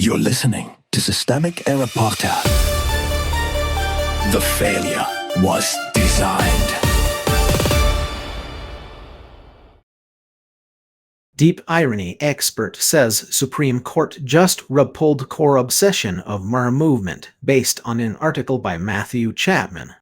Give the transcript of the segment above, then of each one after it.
You're listening to Systemic Error Podcast. The failure was designed. Deep irony expert says Supreme Court just repulled core obsession of MAHA movement based on an article by Matthew Chapman.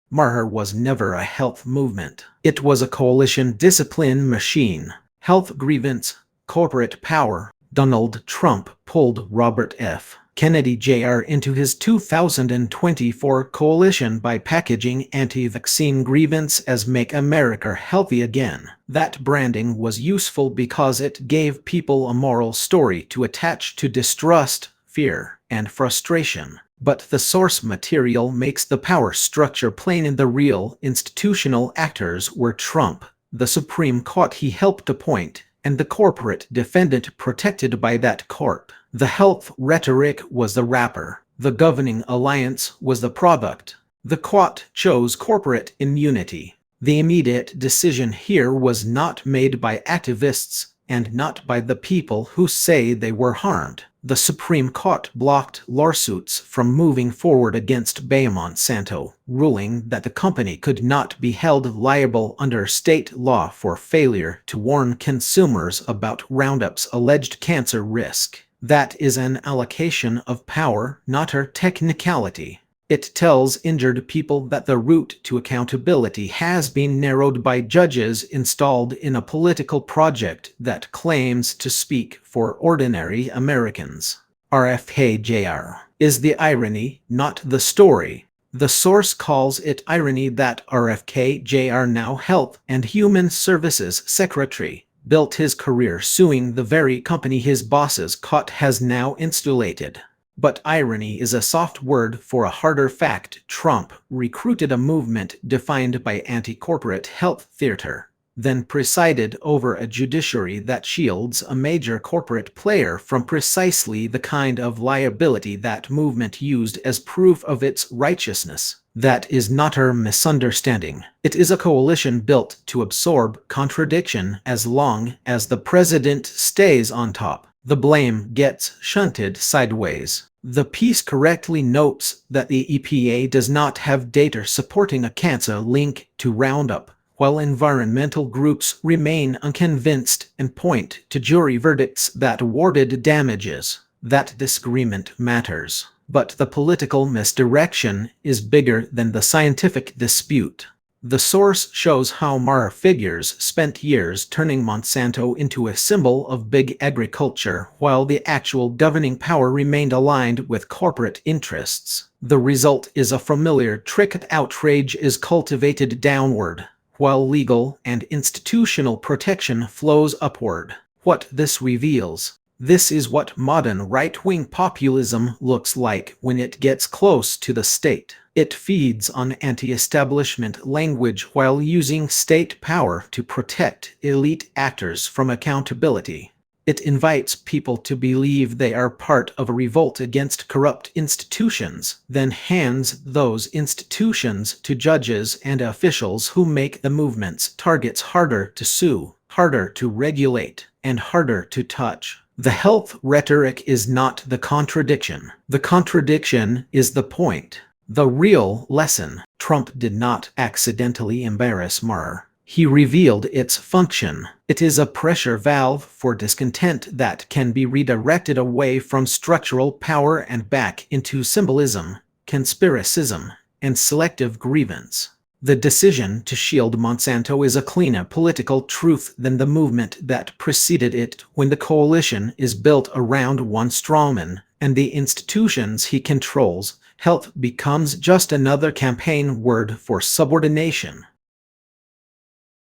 MAHA was never a health movement. It was a coalition discipline machine. Health grievance, corporate power. Donald Trump pulled Robert F. Kennedy Jr. into his 2024 coalition by packaging anti-vaccine grievance as Make America Healthy Again. That branding was useful because it gave people a moral story to attach to distrust, fear, and frustration. But the source material makes the power structure plain, and the real institutional actors were Trump, the Supreme Court he helped appoint, and the corporate defendant protected by that court. The health rhetoric was the wrapper. The governing alliance was the product. The court chose corporate immunity. The immediate decision here was not made by activists and not by the people who say they were harmed. The Supreme Court blocked lawsuits from moving forward against Bayer-Monsanto, ruling that the company could not be held liable under state law for failure to warn consumers about Roundup's alleged cancer risk. That is an allocation of power, not a technicality. It tells injured people that the route to accountability has been narrowed by judges installed in a political project that claims to speak for ordinary Americans. RFK Jr. is the irony, not the story. The source calls it irony that RFK Jr., now Health and Human Services Secretary, built his career suing the very company his bosses caught has now installated. But irony is a soft word for a harder fact. Trump recruited a movement defined by anti-corporate health theater, then presided over a judiciary that shields a major corporate player from precisely the kind of liability that movement used as proof of its righteousness. That is not a misunderstanding. It is a coalition built to absorb contradiction as long as the president stays on top. The blame gets shunted sideways. The piece correctly notes that the EPA does not have data supporting a cancer link to Roundup, while environmental groups remain unconvinced and point to jury verdicts that awarded damages. That disagreement matters. But the political misdirection is bigger than the scientific dispute. The source shows how MAHA figures spent years turning Monsanto into a symbol of big agriculture while the actual governing power remained aligned with corporate interests. The result is a familiar trick. Outrage is cultivated downward, while legal and institutional protection flows upward. What this reveals: this is what modern right-wing populism looks like when it gets close to the state. It feeds on anti-establishment language while using state power to protect elite actors from accountability. It invites people to believe they are part of a revolt against corrupt institutions, then hands those institutions to judges and officials who make the movement's targets harder to sue, harder to regulate, and harder to touch. The health rhetoric is not the contradiction. The contradiction is the point. The real lesson: Trump did not accidentally embarrass MAHA. He revealed its function. It is a pressure valve for discontent that can be redirected away from structural power and back into symbolism, conspiracism, and selective grievance. The decision to shield Monsanto is a cleaner political truth than the movement that preceded it. When the coalition is built around one strawman and the institutions he controls, health becomes just another campaign word for subordination.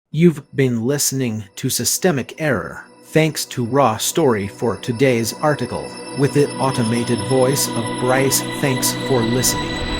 You've been listening to Systemic Error. Thanks to Raw Story for today's article. With the automated voice of Bryce, thanks for listening.